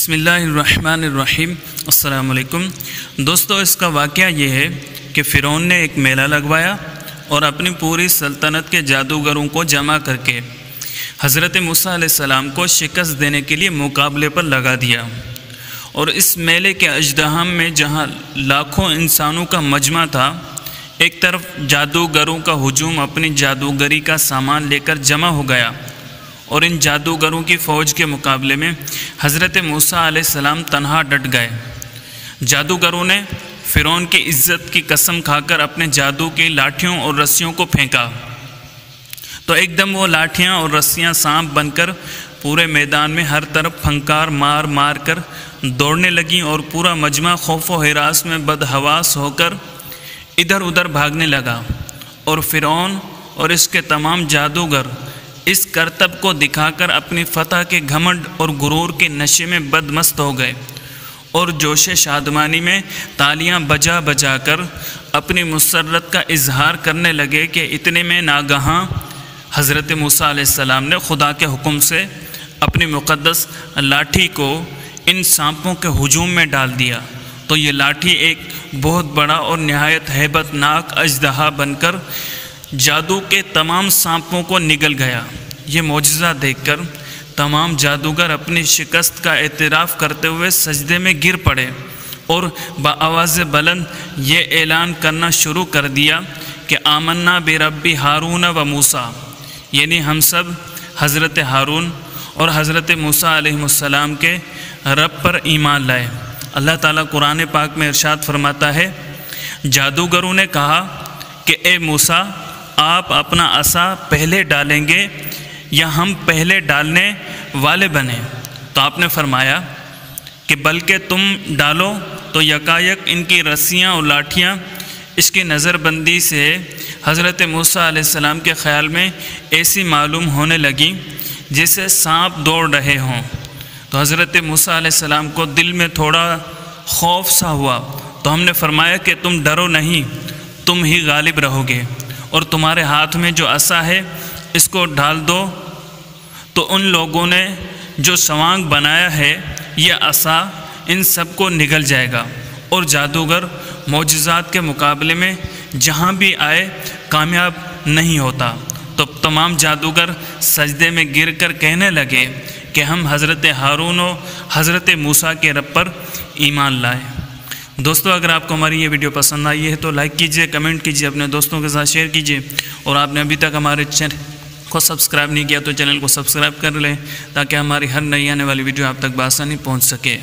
بسم اللہ الرحمن الرحیم۔ السلام علیکم دوستو، اس کا واقعہ یہ ہے کہ فرعون نے ایک میلہ لگوایا اور اپنی پوری سلطنت کے جادوگروں کو جمع کر کے حضرت موسیٰ علیہ السلام کو شکست دینے کے لیے مقابلے پر لگا دیا۔ اور اس میلے کے اژدہام میں جہاں لاکھوں انسانوں کا مجمع تھا، ایک طرف جادوگروں کا ہجوم اپنی جادوگری کا سامان لے کر جمع ہو گیا، اور ان جادوگروں کی فوج کے مقابلے میں حضرت موسیٰ علیہ السلام تنہا ڈٹ گئے۔ جادوگروں نے فرعون کی عزت کی قسم کھا کر اپنے جادو کی لاٹھیوں اور رسیوں کو پھینکا، تو ایک دم وہ لاٹھیاں اور رسیاں سانپ بن کر پورے میدان میں ہر طرف پھنکار مار مار کر دوڑنے لگیں، اور پورا مجمع خوف و ہراس میں بدحواس ہو کر ادھر ادھر بھاگنے لگا۔ اور فرعون اور اس کے تمام جادوگر اس کرتب کو دکھا کر اپنی فتح کے گھمنڈ اور غرور کے نشے میں بدمست ہو گئے، اور جوش شادمانی میں تالیاں بجا بجا کر اپنی مسرت کا اظہار کرنے لگے کہ اتنے میں ناگہاں حضرت موسیٰ علیہ السلام نے خدا کے حکم سے اپنی مقدس لاٹھی کو ان سانپوں کے ہجوم میں ڈال دیا، تو یہ لاٹھی ایک بہت بڑا اور نہایت ہیبت ناک اژدہا بن کر جادو کے تمام سانپوں کو نگل گیا۔ یہ معجزہ دیکھ کر تمام جادوگر اپنی شکست کا اعتراف کرتے ہوئے سجدے میں گر پڑے، اور بآواز بلند یہ اعلان کرنا شروع کر دیا کہ آمنا برب ہارون و موسیٰ، یعنی ہم سب حضرت ہارون اور حضرت موسیٰ علیہ السلام کے رب پر ایمان لائے۔ اللہ تعالیٰ قرآن پاک میں ارشاد فرماتا ہے، جادوگروں نے کہا کہ اے موسیٰ، آپ اپنا عصا پہلے ڈالیں گے یا ہم پہلے ڈالنے والے بنیں؟ تو آپ نے فرمایا کہ بلکہ تم ڈالو۔ تو یکایک ان کی رسیاں اور لاٹھیاں اس کی نظر بندی سے حضرت موسیٰ علیہ السلام کے خیال میں ایسی معلوم ہونے لگیں جیسے سانپ دوڑ رہے ہوں۔ تو حضرت موسیٰ علیہ السلام کو دل میں تھوڑا خوف سا ہوا، تو ہم نے فرمایا کہ تم ڈرو نہیں، تم ہی غالب رہو گے، اور تمہارے ہاتھ میں جو عصا ہے اس کو ڈال دو۔ تو ان لوگوں نے جو سوانگ بنایا ہے یہ عصا ان سب کو نگل جائے گا، اور جادوگر معجزات کے مقابلے میں جہاں بھی آئے کامیاب نہیں ہوتا۔ تو تمام جادوگر سجدے میں گر کر کہنے لگے کہ ہم حضرت ہارون و حضرت موسیٰ کے رب پر ایمان لائے۔ دوستو، اگر آپ کو ہماری یہ ویڈیو پسند آئی ہے تو لائک کیجئے، کمنٹ کیجئے، اپنے دوستوں کے ساتھ شیئر کیجئے، اور آپ نے ابھی تک ہمارے چینل کو سبسکرائب نہیں کیا تو چینل کو سبسکرائب کر لیں، تاکہ ہماری ہر نئی آنے والی ویڈیو آپ تک بآسانی پہنچ سکے۔